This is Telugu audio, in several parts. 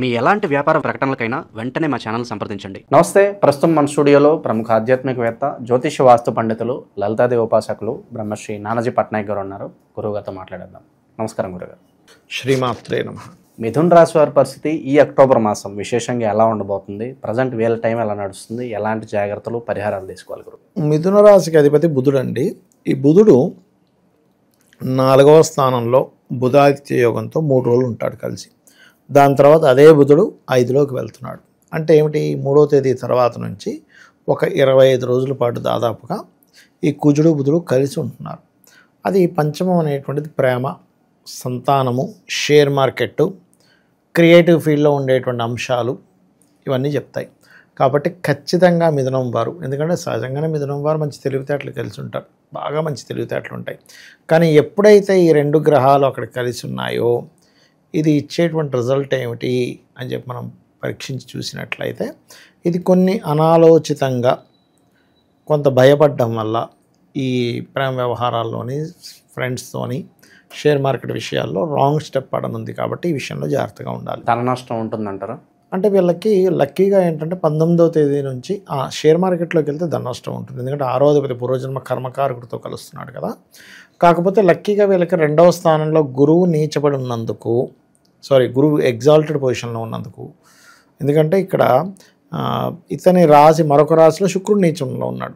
మీ ఎలాంటి వ్యాపార ప్రకటనలకైనా వెంటనే మా ఛానల్ సంప్రదించండి. నమస్తే. ప్రస్తుతం మన స్టూడియోలో ప్రముఖ ఆధ్యాత్మికవేత్త, జ్యోతిష వాస్తు పండితులు, లలితాదేవి ఉపాసకులు బ్రహ్మశ్రీ నానాజీ పట్నాయక్ గారు ఉన్నారు. గురువుగారితో మాట్లాడేద్దాం. నమస్కారం గురుగారు. శ్రీమాత్రే నమః. మిథున రాశి వారి పరిస్థితి ఈ అక్టోబర్ మాసం విశేషంగా ఎలా ఉండబోతుంది? ప్రజెంట్ వీళ్ళ టైం ఎలా నడుస్తుంది? ఎలాంటి జాగ్రత్తలు, పరిహారాలు తీసుకోవాలి గురు? మిథున రాశికి అధిపతి బుధుడు అండి. ఈ బుధుడు 4వ స్థానంలో బుధాదిత్య యోగంతో 3 రోజులు ఉంటాడు కలిసి. దాని తర్వాత అదే బుధుడు 5లోకి వెళ్తున్నాడు. అంటే ఏమిటి? 3వ తేదీ తర్వాత నుంచి ఒక 25 రోజుల పాటు దాదాపుగా ఈ కుజుడు బుధుడు కలిసి ఉంటున్నారు. అది పంచమం అనేటువంటిది ప్రేమ, సంతానము, షేర్ మార్కెట్, క్రియేటివ్ ఫీల్డ్లో ఉండేటువంటి అంశాలు ఇవన్నీ చెప్తాయి. కాబట్టి ఖచ్చితంగా మిథునం వారు, ఎందుకంటే సహజంగానే మిథునం వారు మంచి తెలివితేటలు కలిసి ఉంటారు, బాగా మంచి తెలివితేటలు ఉంటాయి. కానీ ఎప్పుడైతే ఈ 2 గ్రహాలు అక్కడ కలిసి ఉన్నాయో ఇది ఇచ్చేటువంటి రిజల్ట్ ఏమిటి అని చెప్పి మనం పరీక్షించి చూసినట్లయితే ఇది కొన్ని అనాలోచితంగా కొంత భయపడడం వల్ల ఈ ప్రేమ వ్యవహారాల్లోని, ఫ్రెండ్స్తోని, షేర్ మార్కెట్ విషయాల్లో రాంగ్ స్టెప్ పడనుంది. కాబట్టి ఈ విషయంలో జాగ్రత్తగా ఉండాలి. ధన నష్టం ఉంటుందంటారా? అంటే వీళ్ళకి లక్కీగా ఏంటంటే 19వ తేదీ నుంచి షేర్ మార్కెట్లోకి వెళ్తే ధన నష్టం ఉంటుంది. ఎందుకంటే 6వ అధిపతి పూర్వజన్మ కర్మకారకుడితో కలుస్తున్నాడు కదా. కాకపోతే లక్కీగా వీళ్ళకి 2వ స్థానంలో గురువు నీచబడి ఉన్నందుకు, గురువు ఎగ్జాల్టెడ్ పొజిషన్లో ఉన్నందుకు, ఎందుకంటే ఇక్కడ ఇతని రాశి మరొక రాశిలో శుక్రుడు నీచంలో ఉన్నాడు.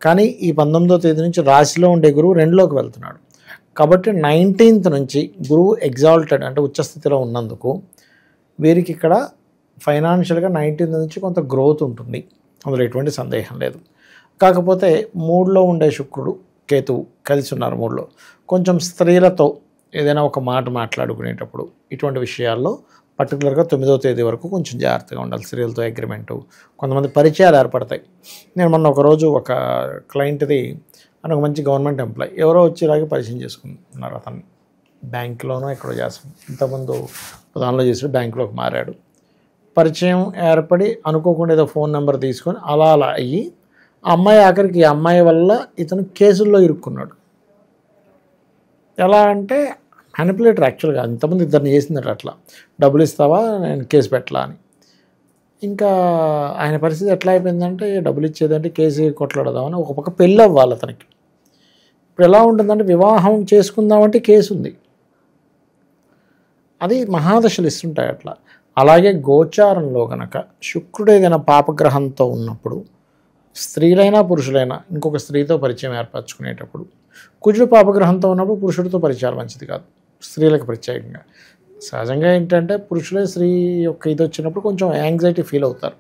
కానీ ఈ 19వ తేదీ నుంచి రాశిలో ఉండే గురువు 2లోకి వెళ్తున్నాడు. కాబట్టి 19th నుంచి గురువు ఎగ్జాల్టెడ్ అంటే ఉచ్చస్థితిలో ఉన్నందుకు వీరికి ఇక్కడ ఫైనాన్షియల్గా 19th నుంచి కొంత గ్రోత్ ఉంటుంది, అందులో ఎటువంటి సందేహం లేదు. కాకపోతే 3లో ఉండే శుక్రుడు కేతువు కలిసి ఉన్నారు 3లో. కొంచెం స్త్రీలతో ఏదైనా ఒక మాట మాట్లాడుకునేటప్పుడు ఇటువంటి విషయాల్లో పర్టికులర్గా 9వ తేదీ వరకు కొంచెం జాగ్రత్తగా ఉండాలి. స్త్రీలతో అగ్రిమెంటు, కొంతమంది పరిచయాలు ఏర్పడతాయి. నేను మొన్న ఒకరోజు ఒక క్లయింట్ది అని ఒక మంచి గవర్నమెంట్ ఎంప్లాయ్ ఎవరో వచ్చి ఇలాగే పరిచయం చేసుకున్నారు. అతన్ని బ్యాంకులోనో ఎక్కడో చేస్తాం, ఇంతకుముందు దానిలో చేసి బ్యాంకులోకి మారాడు. పరిచయం ఏర్పడి అనుకోకుండా ఏదో ఫోన్ నెంబర్ తీసుకొని అలా అయ్యి ఆ అమ్మాయి ఆఖరికి ఈ అమ్మాయి వల్ల ఇతను కేసుల్లో ఇరుక్కున్నాడు. ఎలా అంటే మ్యానిపులేటర్ యాక్చువల్గా ఇంతమంది ఇద్దరిని చేసిందట. అట్లా డబ్బులు ఇస్తావా, నేను కేసు పెట్టలా అని. ఇంకా ఆయన పరిస్థితి ఎట్లా అయిపోయిందంటే డబ్బులు ఇచ్చేదంటే కేసు కొట్లాడదామని ఒక పక్క పెళ్ళి అవ్వాలి అతనికి. ఇప్పుడు ఎలా ఉంటుందంటే వివాహం చేసుకుందామంటే కేసు ఉంది. అది మహాదశలు ఇస్తుంటాయి అట్లా. అలాగే గోచారంలో కనుక శుక్రుడు ఏదైనా పాపగ్రహంతో ఉన్నప్పుడు స్త్రీలైనా పురుషులైనా ఇంకొక స్త్రీతో పరిచయం ఏర్పరచుకునేటప్పుడు, కుజుడు పాపగ్రహంతో ఉన్నప్పుడు పురుషుడితో పరిచయాలు మంచిది కాదు, స్త్రీలకు ప్రత్యేకంగా. సహజంగా ఏంటంటే పురుషులే స్త్రీ యొక్క ఇది వచ్చినప్పుడు కొంచెం యాంగ్జైటీ ఫీల్ అవుతారు.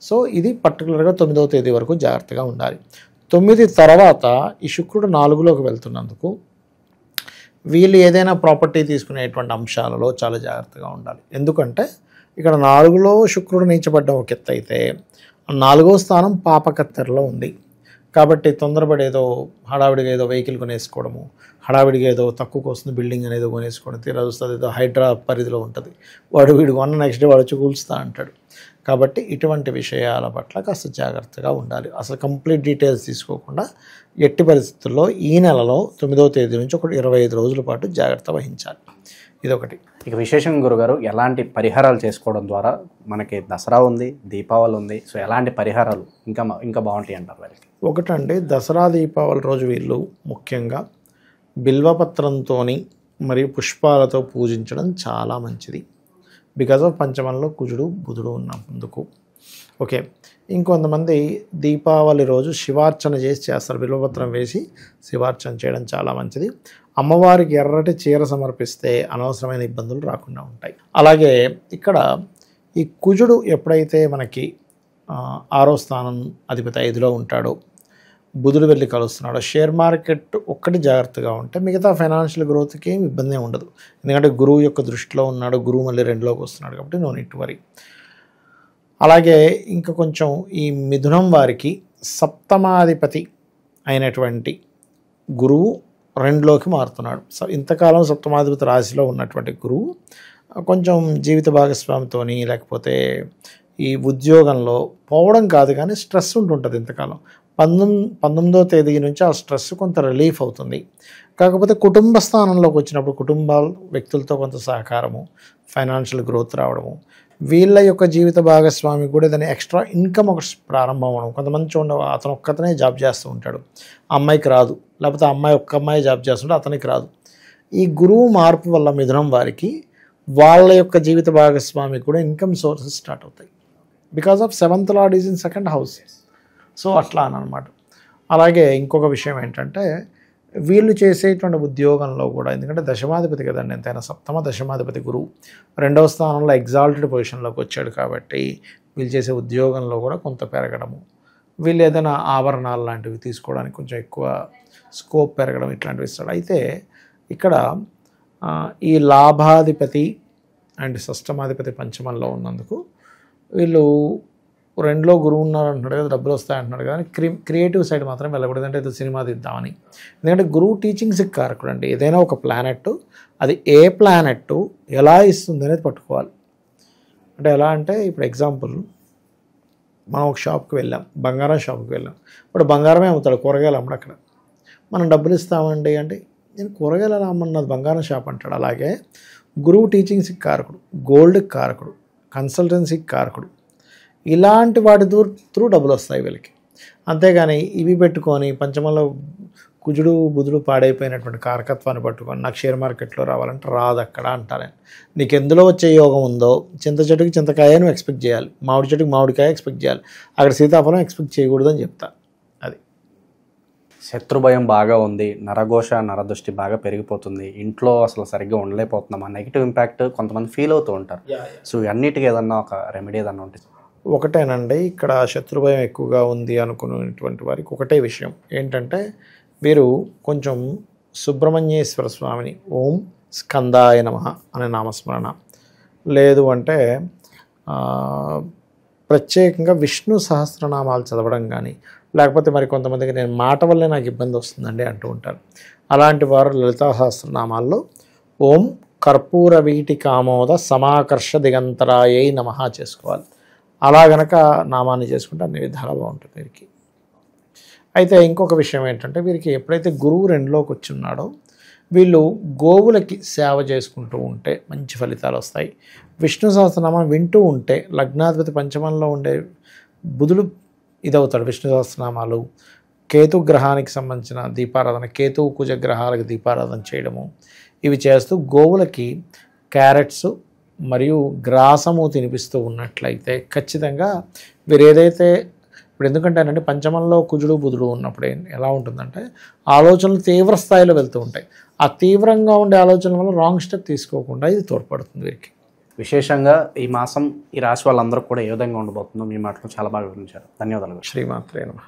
సో ఇది పర్టికులర్గా 9వ తేదీ వరకు జాగ్రత్తగా ఉండాలి. 9 తర్వాత ఈ శుక్రుడు 4లోకి వెళ్తున్నందుకు వీళ్ళు ఏదైనా ప్రాపర్టీ తీసుకునేటువంటి అంశాలలో చాలా జాగ్రత్తగా ఉండాలి. ఎందుకంటే ఇక్కడ 4లో శుక్రుడు నీచబడ్డం ఒక ఎత్తు అయితే 4వ స్థానం పాపకత్తెరలో ఉంది. కాబట్టి తొందరపడి ఏదో హడావిడిగా ఏదో వెహికల్ కొనేసుకోవడము, హడావిడిగా ఏదో తక్కువకు వస్తుంది బిల్డింగ్ అనేది కొనేసుకోవడం, తీరా వస్తుంది ఏదో హైడ్రా పరిధిలో ఉంటుంది, వీడు కొన్న నెక్స్ట్ డే వాడు వచ్చి కూల్స్తా అంటాడు. కాబట్టి ఇటువంటి విషయాల పట్ల కాస్త జాగ్రత్తగా ఉండాలి. అసలు కంప్లీట్ డీటెయిల్స్ తీసుకోకుండా ఎట్టి పరిస్థితుల్లో ఈ నెలలో 9వ తేదీ నుంచి ఒక 25 రోజుల పాటు జాగ్రత్త వహించాలి. ఇదొకటి. ఇక విశేషం గురుగారు, ఎలాంటి పరిహారాలు చేసుకోవడం ద్వారా, మనకి దసరా ఉంది, దీపావళి ఉంది, సో ఎలాంటి పరిహారాలు ఇంకా బాగుంటాయి అంటారు వాళ్ళకి? ఒకటండి, దసరా దీపావళి రోజు వీళ్ళు ముఖ్యంగా బిల్వపత్రంతో మరియు పుష్పాలతో పూజించడం చాలా మంచిది. బికాజ్ ఆఫ్ పంచమంలో కుజుడు బుధుడు ఉన్నందుకు. ఓకే. ఇంకొంతమంది దీపావళి రోజు శివార్చన చేస్తారు, బిల్వపత్రం వేసి శివార్చన చేయడం చాలా మంచిది. అమ్మవారికి ఎర్రటి చీర సమర్పిస్తే అనవసరమైన ఇబ్బందులు రాకుండా ఉంటాయి. అలాగే ఇక్కడ ఈ కుజుడు ఎప్పుడైతే మనకి 6వ స్థానం అధిపతి 5లో ఉంటాడో, బుధుడు వెళ్ళి కలుస్తున్నాడో, షేర్ మార్కెట్ ఒక్కటి జాగ్రత్తగా ఉంటే మిగతా ఫైనాన్షియల్ గ్రోత్కి ఏం ఇబ్బంది ఉండదు. ఎందుకంటే గురువు యొక్క దృష్టిలో ఉన్నాడు, గురువు మళ్ళీ 2లోకి వస్తున్నాడు కాబట్టి నో నీడ్ టు వరీ. అలాగే ఇంకా కొంచెం ఈ మిథునం వారికి సప్తమాధిపతి అయినటువంటి గురువు 2లోకి మారుతున్నాడు. ఇంతకాలం సప్తమాధిపతి రాశిలో ఉన్నటువంటి గురువు కొంచెం జీవిత భాగస్వామితో లేకపోతే ఈ ఉద్యోగంలో పోవడం కాదు కానీ స్ట్రెస్ ఉంటుంటుంది ఇంతకాలం. 19వ తేదీ నుంచి ఆ స్ట్రెస్ కొంత రిలీఫ్ అవుతుంది. కాకపోతే కుటుంబ స్థానంలోకి వచ్చినప్పుడు కుటుంబాల వ్యక్తులతో కొంత సహకారము, ఫైనాన్షియల్ గ్రోత్ రావడము, వీళ్ళ యొక్క జీవిత భాగస్వామి కూడా ఏదైనా ఎక్స్ట్రా ఇన్కమ్ ఒక ప్రారంభం అవడం. కొంతమంది చూడండి, అతను ఒక్కతనే జాబ్ చేస్తూ ఉంటాడు, అమ్మాయికి రాదు, లేకపోతే అమ్మాయి ఒక్క అమ్మాయి జాబ్ చేస్తుంటే అతనికి రాదు. ఈ గురువు మార్పు వల్ల మిథునం వారికి వాళ్ళ యొక్క జీవిత భాగస్వామి కూడా ఇన్కమ్ సోర్సెస్ స్టార్ట్ అవుతాయి. Because of 7th lord is in 2nd house. So అట్లా అనమాట. అలాగే ఇంకొక విషయం ఏంటంటే వీళ్ళు చేసేటువంటి ఉద్యోగంలో కూడా, ఎందుకంటే దశమాధిపతి కదండి, ఎంతైనా 7వ దశమాధిపతి గురువు 2వ స్థానంలో ఎగ్జాల్టెడ్ పొజిషన్లోకి వచ్చాడు కాబట్టి వీళ్ళు చేసే ఉద్యోగంలో కూడా కొంత పెరగడము, వీళ్ళు ఏదైనా ఆభరణాలు లాంటివి తీసుకోవడానికి కొంచెం ఎక్కువ స్కోప్ పెరగడం ఇట్లాంటివి ఇస్తాడు. అయితే ఇక్కడ ఈ లాభాధిపతి అండ్ షష్టమాధిపతి పంచమంలో ఉన్నందుకు వీళ్ళు 2లో గురువు ఉన్నారు అంటున్నాడు కదా, డబ్బులు వస్తాయి అంటున్నాడు కదా, క్రియేటివ్ సైడ్ మాత్రం వెళ్ళకూడదు. అంటే ఏదో సినిమా తీద్దామని. ఎందుకంటే గురువు టీచింగ్స్కి కారకుడు అండి. ఏదైనా ఒక ప్లానెట్ అది ఏ ప్లానెట్ ఎలా ఇస్తుంది అనేది పట్టుకోవాలి. అంటే ఎలా అంటే ఇప్పుడు ఎగ్జాంపుల్, మనం ఒక షాప్కి వెళ్ళాం, బంగారం షాప్కి వెళ్ళాం. ఇప్పుడు బంగారమే అమ్ముతాడు, కూరగాయలు అమ్మడు అక్కడ. మనం డబ్బులు ఇస్తామండి అంటే నేను కూరగాయలు ఎలా అమ్మన్నది, బంగారం షాప్ అంటాడు. అలాగే గురువు టీచింగ్స్కి కారకుడు, గోల్డ్కి కారకుడు, కన్సల్టెన్సీకి కారకుడు. ఇలాంటి వాటి త్రూ డబ్బులు వస్తాయి వీళ్ళకి. అంతేగాని ఇవి పెట్టుకొని పంచమంలో కుజుడు బుధుడు పాడైపోయినటువంటి కారకత్వాన్ని పట్టుకొని నాకు షేర్ మార్కెట్లో రావాలంటే రాదు అక్కడ అంటారు. నీకు ఎందులో వచ్చే యోగం ఉందో, చింత చెట్టుకి చింతకాయ నువ్వు ఎక్స్పెక్ట్ చేయాలి, మామిడి చెట్టుకి మామిడికాయ ఎక్స్పెక్ట్ చేయాలి, అక్కడ సీతాఫలం ఎక్స్పెక్ట్ చేయకూడదని చెప్తా. అది శత్రుభయం బాగా ఉంది, నరఘోష నరదృష్టి బాగా పెరిగిపోతుంది, ఇంట్లో అసలు సరిగ్గా ఉండలేకపోతున్నాం, ఆ నెగిటివ్ ఇంపాక్ట్ కొంతమంది ఫీల్ అవుతూ ఉంటారు. సో అన్నిటికీ ఏదన్నా ఒక రెమెడీ ఏదన్నా ఉంటుంది? ఒకటేనండి, ఇక్కడ శత్రుభయం ఎక్కువగా ఉంది అనుకునేటువంటి వారికి ఒకటే విషయం ఏంటంటే వీరు కొంచెం సుబ్రహ్మణ్యేశ్వర స్వామిని ఓం స్కందాయ నమః అనే నామస్మరణ, లేదు అంటే ప్రత్యేకంగా విష్ణు సహస్రనామాలు చదవడం కానీ, లేకపోతే మరి కొంతమందికి నేను మాట వల్లే నాకు ఇబ్బంది వస్తుందండి అంటూ ఉంటారు. అలాంటి వారు లలితా సహస్రనామాల్లో ఓం కర్పూర వీటి కామోద సమాకర్ష దిగంతరాయై నమః చేసుకోవాలి. అలా గనక నామాన్ని చేసుకుంటే అన్ని విధాలా బాగుంటుంది వీరికి. అయితే ఇంకొక విషయం ఏంటంటే వీరికి ఎప్పుడైతే గురువు 2లోకి వచ్చి ఉన్నాడో వీళ్ళు గోవులకి సేవ చేసుకుంటూ ఉంటే మంచి ఫలితాలు వస్తాయి. విష్ణు సహస్రనామం వింటూ ఉంటే లగ్నాధిపతి పంచమంలో ఉండే బుధుడు ఇదవుతాడు. విష్ణు సహస్రనామాలు, కేతు గ్రహానికి సంబంధించిన దీపారాధన, కేతు కుజ గ్రహాలకు దీపారాధన చేయడము, ఇవి చేస్తూ గోవులకి క్యారెట్స్ మరియు గ్రాసము తినిపిస్తూ ఉన్నట్లయితే ఖచ్చితంగా వీరు ఏదైతే ఇప్పుడు, ఎందుకంటేనండి పంచమంలో కుజుడు బుధుడు ఉన్నప్పుడు ఎలా ఉంటుందంటే ఆలోచనలు తీవ్ర స్థాయిలో వెళ్తూ ఉంటాయి. ఆ తీవ్రంగా ఉండే ఆలోచనల వల్ల రాంగ్ స్టెప్ తీసుకోకుండా ఇది తోడ్పడుతుంది వీరికి. విశేషంగా ఈ మాసం ఈ రాశి వాళ్ళందరూ కూడా ఏ విధంగా ఉండబోతుందో మీ మాటలు చాలా బాగా వివరించారు. ధన్యవాదాలు. శ్రీమాత్రే నమః.